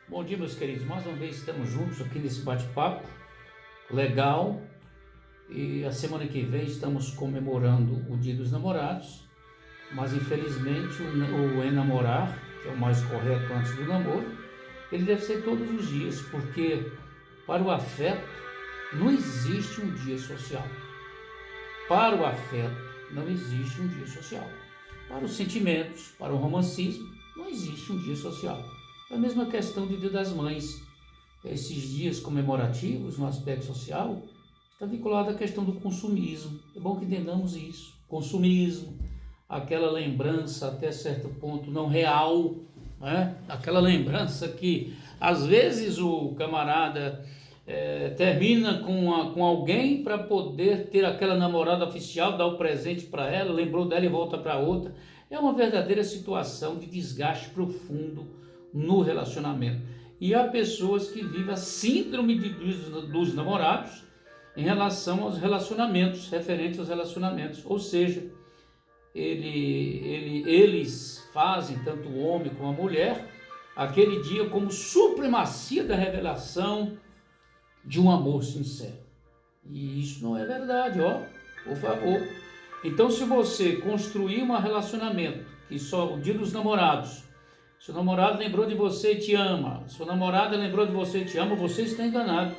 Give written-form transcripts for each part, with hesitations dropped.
Bom dia, meus queridos. Mais uma vez estamos juntos aqui nesse bate-papo legal. E a semana que vem estamos comemorando o Dia dos Namorados, mas infelizmente o enamorar, que é o mais correto antes do namoro, ele deve ser todos os dias, porque para o afeto não existe um dia social. Para o afeto não existe um dia social. Para os sentimentos, para o romancismo, não existe um dia social. É a mesma questão do Dia das Mães. Esses dias comemorativos no aspecto social está vinculado à questão do consumismo. É bom que entendamos isso. Consumismo, aquela lembrança até certo ponto não real, né? Aquela lembrança que às vezes o camarada termina com alguém para poder ter aquela namorada oficial, dar o presente para ela, lembrou dela e volta para outra. É uma verdadeira situação de desgaste profundo no relacionamento. E há pessoas que vivem a síndrome dos namorados em relação aos relacionamentos, referentes aos relacionamentos. Ou seja, eles fazem, tanto o homem como a mulher, aquele dia como supremacia da revelação de um amor sincero. E isso não é verdade, ó, por favor. Então, se você construir um relacionamento, que só o Dia dos Namorados, seu namorado lembrou de você e te ama, sua namorada lembrou de você e te ama, você está enganado.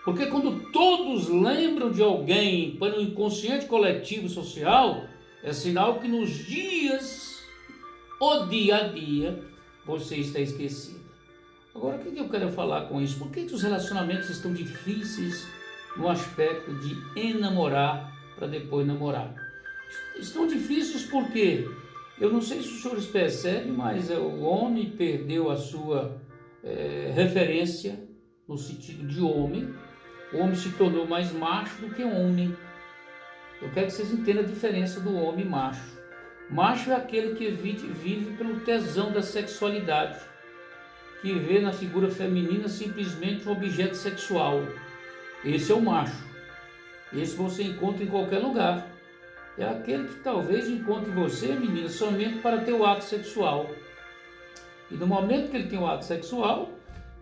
Porque quando todos lembram de alguém para o inconsciente coletivo social, é sinal que nos dias, o dia a dia, você está esquecido. Agora, o que eu quero falar com isso? Por que os relacionamentos estão difíceis no aspecto de enamorar para depois namorar? Estão difíceis porque, eu não sei se os senhores percebem, mas o homem perdeu a sua referência no sentido de homem. O homem se tornou mais macho do que homem. Eu quero que vocês entendam a diferença do homem e macho. Macho é aquele que vive pelo tesão da sexualidade, que vê na figura feminina simplesmente um objeto sexual. Esse é o macho. Esse você encontra em qualquer lugar. É aquele que talvez encontre você, menina, somente para ter o ato sexual. E no momento que ele tem o ato sexual,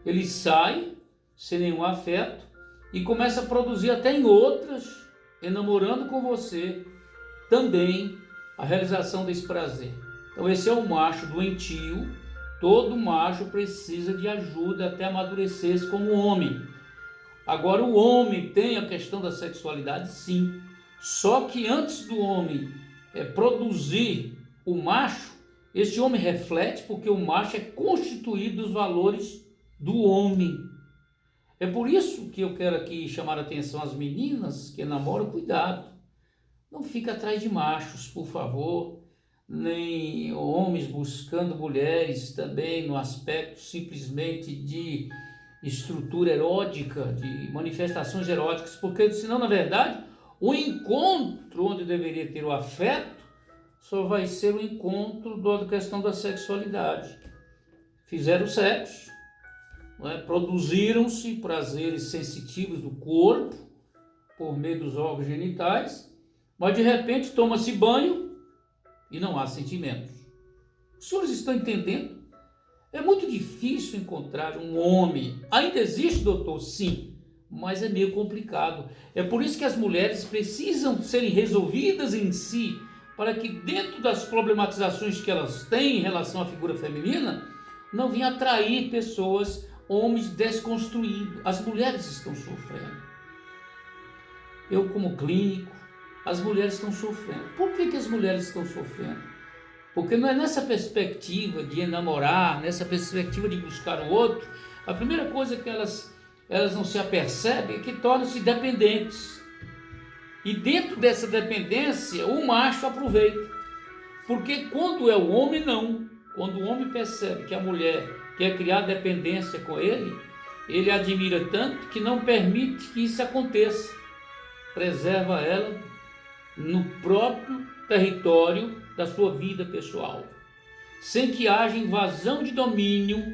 ele sai sem nenhum afeto e começa a produzir até em outras, enamorando com você também a realização desse prazer. Então esse é o macho doentio. Todo macho precisa de ajuda até amadurecer-se como homem. Agora o homem tem a questão da sexualidade, sim. Só que antes do homem produzir o macho, esse homem reflete, porque o macho é constituído dos valores do homem. É por isso que eu quero aqui chamar a atenção às meninas que namoram, cuidado. Não fica atrás de machos, por favor, nem homens buscando mulheres também no aspecto simplesmente de estrutura erótica, de manifestações eróticas, porque senão, na verdade, o encontro onde deveria ter o afeto só vai ser o encontro da questão da sexualidade. Fizeram sexo, produziram-se prazeres sensitivos do corpo por meio dos órgãos genitais, mas de repente toma-se banho e não há sentimentos. Os senhores estão entendendo? É muito difícil encontrar um homem. Ainda existe, doutor? Sim, mas é meio complicado. É por isso que as mulheres precisam serem resolvidas em si, para que dentro das problematizações que elas têm em relação à figura feminina, não venha atrair pessoas, homens desconstruídos. As mulheres estão sofrendo. Eu, como clínico, as mulheres estão sofrendo. Por que as mulheres estão sofrendo? Porque não é nessa perspectiva de enamorar, nessa perspectiva de buscar o outro. A primeira coisa que elas não se apercebem é que tornam-se dependentes. E dentro dessa dependência, o macho aproveita. Porque quando é o homem, não. Quando o homem percebe que a mulher quer criar dependência com ele, ele admira tanto que não permite que isso aconteça. Preserva ela no próprio território da sua vida pessoal, sem que haja invasão de domínio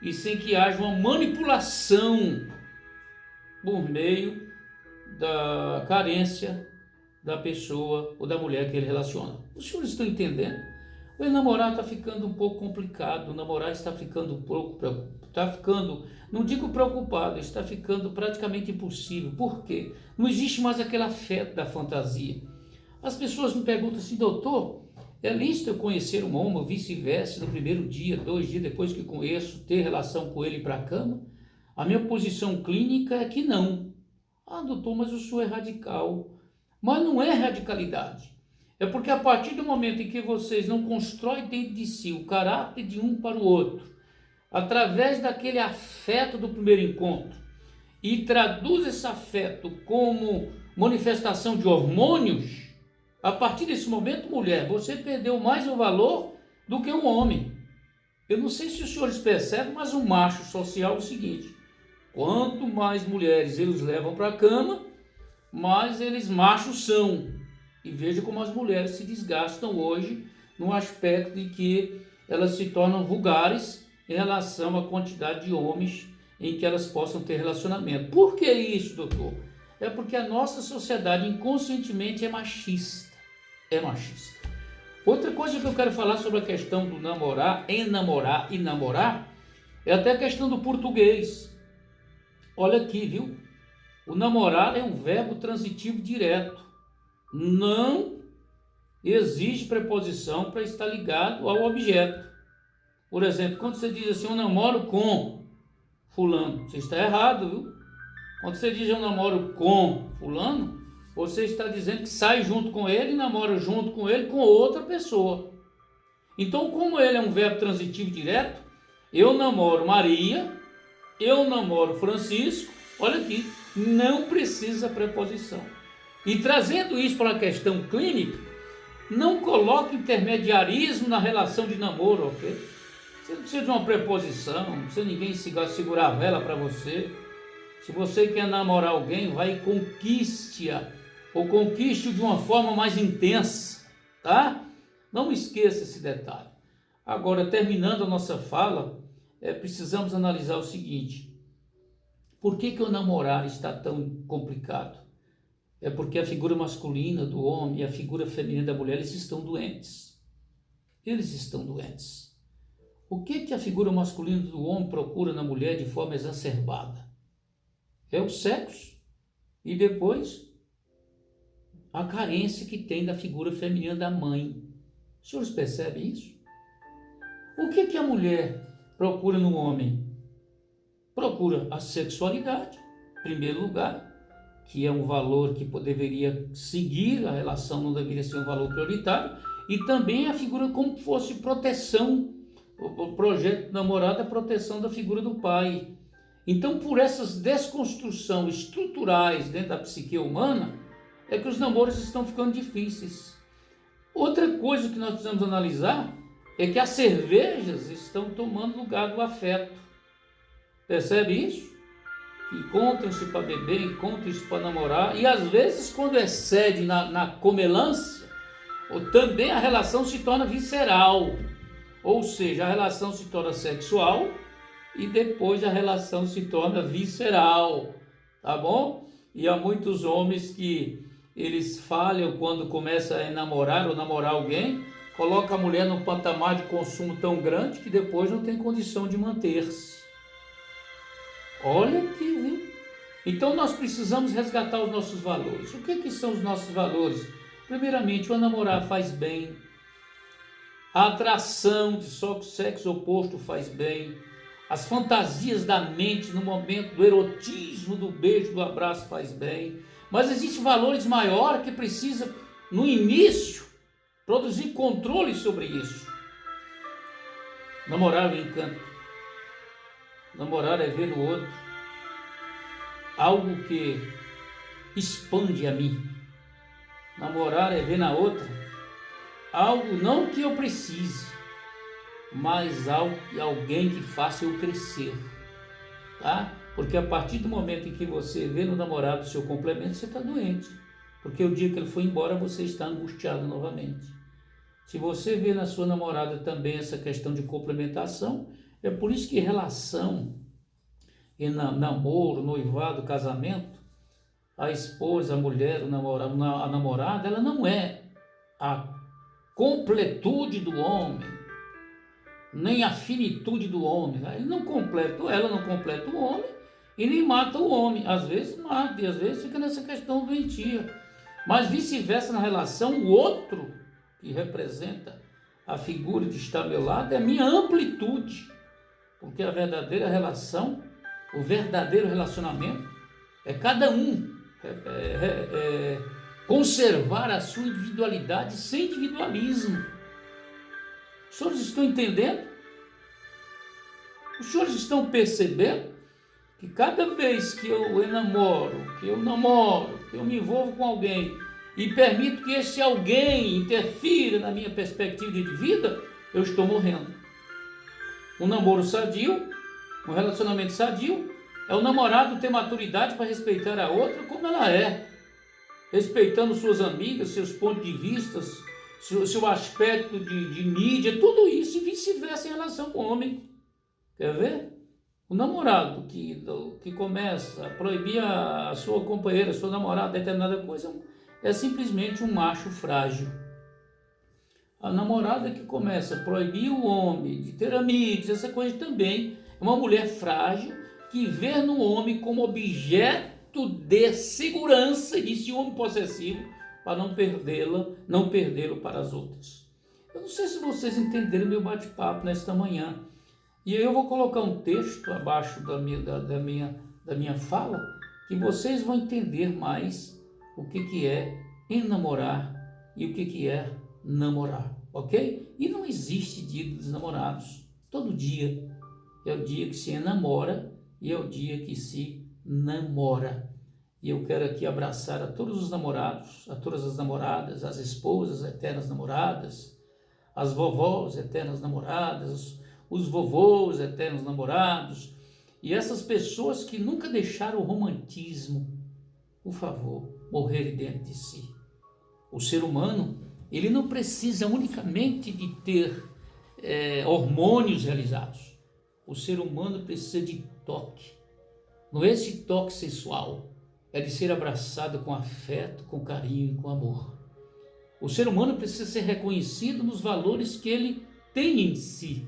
e sem que haja uma manipulação por meio da carência da pessoa ou da mulher que ele relaciona. Os senhores estão entendendo? O namorar está ficando um pouco complicado, o namorar está ficando um pouco, está ficando, não digo preocupado, está ficando praticamente impossível. Por quê? Não existe mais aquele afeto da fantasia. As pessoas me perguntam assim, doutor, é lícito eu conhecer um homem ou vice-versa no primeiro dia, 2 dias depois que conheço, ter relação com ele para a cama? A minha posição clínica é que não. Ah, doutor, mas o senhor é radical. Mas não é radicalidade. É porque a partir do momento em que vocês não constroem dentro de si o caráter de um para o outro, através daquele afeto do primeiro encontro, e traduz esse afeto como manifestação de hormônios, a partir desse momento, mulher, você perdeu mais o valor do que um homem. Eu não sei se os senhores percebem, mas o macho social é o seguinte: quanto mais mulheres eles levam para a cama, mais eles machos são. E veja como as mulheres se desgastam hoje no aspecto de que elas se tornam vulgares em relação à quantidade de homens em que elas possam ter relacionamento. Por que isso, doutor? É porque a nossa sociedade inconscientemente é machista. É machista. Outra coisa que eu quero falar sobre a questão do namorar, enamorar e namorar, é até a questão do português. Olha aqui, viu? O namorar é um verbo transitivo direto. Não exige preposição para estar ligado ao objeto. Por exemplo, quando você diz assim, eu namoro com fulano, você está errado, viu? Quando você diz eu namoro com fulano, você está dizendo que sai junto com ele e namora junto com ele com outra pessoa. Então, como ele é um verbo transitivo direto, eu namoro Maria, eu namoro Francisco, olha aqui, não precisa preposição. E trazendo isso para a questão clínica, não coloque intermediarismo na relação de namoro, ok? Você não precisa de uma preposição, não precisa ninguém segurar a vela para você. Se você quer namorar alguém, vai e conquiste-a, ou conquiste-o de uma forma mais intensa, tá? Não esqueça esse detalhe. Agora, terminando a nossa fala, precisamos analisar o seguinte: por que o namorar está tão complicado? É porque a figura masculina do homem e a figura feminina da mulher, eles estão doentes. Eles estão doentes. O que a figura masculina do homem procura na mulher de forma exacerbada? É o sexo e depois a carência que tem da figura feminina da mãe. Os senhores percebem isso? O que a mulher procura no homem? Procura a sexualidade, em primeiro lugar, que é um valor que deveria seguir, a relação não deveria ser um valor prioritário, e também a figura como fosse proteção, o projeto namorado é a proteção da figura do pai. Então, por essas desconstruções estruturais dentro da psique humana, é que os namoros estão ficando difíceis. Outra coisa que nós precisamos analisar é que as cervejas estão tomando lugar do afeto. Percebe isso? Encontram-se para beber, encontram-se para namorar, e às vezes quando excede na comelância, também a relação se torna visceral, ou seja, a relação se torna sexual e depois a relação se torna visceral, tá bom? E há muitos homens que eles falham quando começam a enamorar ou namorar alguém, coloca a mulher num patamar de consumo tão grande que depois não tem condição de manter-se. Olha aqui, viu? Então nós precisamos resgatar os nossos valores. O que são os nossos valores? Primeiramente, o namorar faz bem. A atração de sexo oposto faz bem. As fantasias da mente no momento do erotismo, do beijo, do abraço faz bem. Mas existem valores maiores que precisa, no início, produzir controle sobre isso. Namorar é um encanto. Namorar é ver no outro algo que expande a mim. Namorar é ver na outra algo não que eu precise, mas alguém que faça eu crescer, tá? Porque a partir do momento em que você vê no namorado o seu complemento, você está doente. Porque o dia que ele for embora, você está angustiado novamente. Se você vê na sua namorada também essa questão de complementação, é por isso que relação, namoro, noivado, casamento, a esposa, a mulher, a namorada, ela não é a completude do homem, nem a finitude do homem. Ele não completa, ela não completa o homem e nem mata o homem. Às vezes mata e às vezes fica nessa questão doentia. Mas vice-versa na relação, o outro que representa a figura de estar ao meu lado é a minha amplitude. Porque a verdadeira relação, o verdadeiro relacionamento é cada um conservar a sua individualidade sem individualismo. Os senhores estão entendendo? Os senhores estão percebendo que cada vez que eu namoro, que eu me envolvo com alguém e permito que esse alguém interfira na minha perspectiva de vida, eu estou morrendo. Um namoro sadio, um relacionamento sadio, é o namorado ter maturidade para respeitar a outra como ela é, respeitando suas amigas, seus pontos de vista, seu aspecto de mídia, tudo isso, e vice-versa em relação com o homem. Quer ver? O namorado que começa a proibir a sua companheira, a sua namorada, determinada coisa, é simplesmente um macho frágil. A namorada que começa a proibir o homem de ter amigos, essa coisa também, é uma mulher frágil que vê no homem como objeto de segurança e de ciúme possessivo para não perdê-lo para as outras. Eu não sei se vocês entenderam meu bate-papo nesta manhã. E aí eu vou colocar um texto abaixo da minha fala, que vocês vão entender mais o que é enamorar e o que é namorar, ok? E não existe dia dos namorados. Todo dia é o dia que se enamora e é o dia que se namora. E eu quero aqui abraçar a todos os namorados, a todas as namoradas, as esposas eternas namoradas, as vovós eternas namoradas, os vovôs eternos namorados e essas pessoas que nunca deixaram o romantismo, por favor, morrerem dentro de si. O ser humano, ele não precisa unicamente de ter hormônios realizados. O ser humano precisa de toque. Não é esse toque sensual, é de ser abraçado com afeto, com carinho, com amor. O ser humano precisa ser reconhecido nos valores que ele tem em si.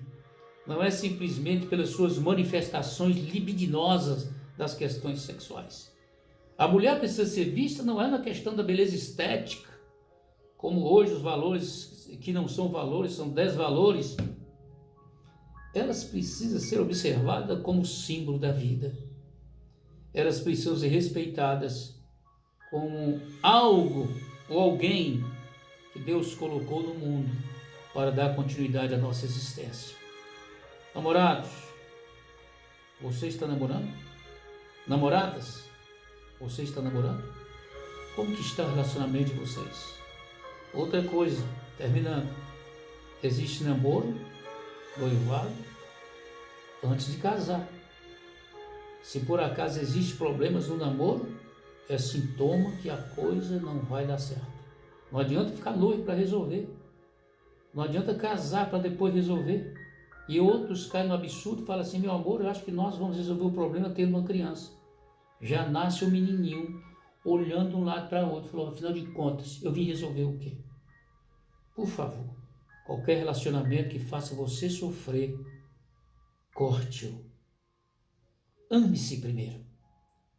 Não é simplesmente pelas suas manifestações libidinosas das questões sexuais. A mulher precisa ser vista não é na questão da beleza estética, como hoje os valores que não são valores, são desvalores. Elas precisam ser observadas como símbolo da vida. Elas precisam ser respeitadas como algo ou alguém que Deus colocou no mundo para dar continuidade à nossa existência. Namorados, você está namorando? Namoradas, você está namorando? Como que está o relacionamento de vocês? Outra coisa, terminando, existe namoro, noivado, antes de casar. Se por acaso existem problemas no namoro, é sintoma que a coisa não vai dar certo. Não adianta ficar noivo para resolver. Não adianta casar para depois resolver. E outros caem no absurdo e falam assim, meu amor, eu acho que nós vamos resolver o problema tendo uma criança. Já nasce o menininho olhando de um lado para o outro, falou, afinal de contas, eu vim resolver o quê? Por favor, qualquer relacionamento que faça você sofrer, corte-o. Ame-se primeiro.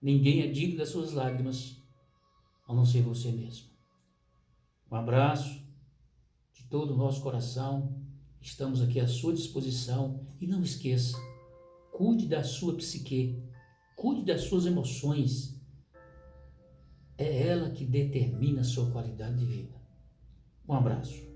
Ninguém é digno das suas lágrimas, a não ser você mesmo. Um abraço de todo o nosso coração. Estamos aqui à sua disposição e não esqueça, cuide da sua psique, cuide das suas emoções. É ela que determina a sua qualidade de vida. Um abraço.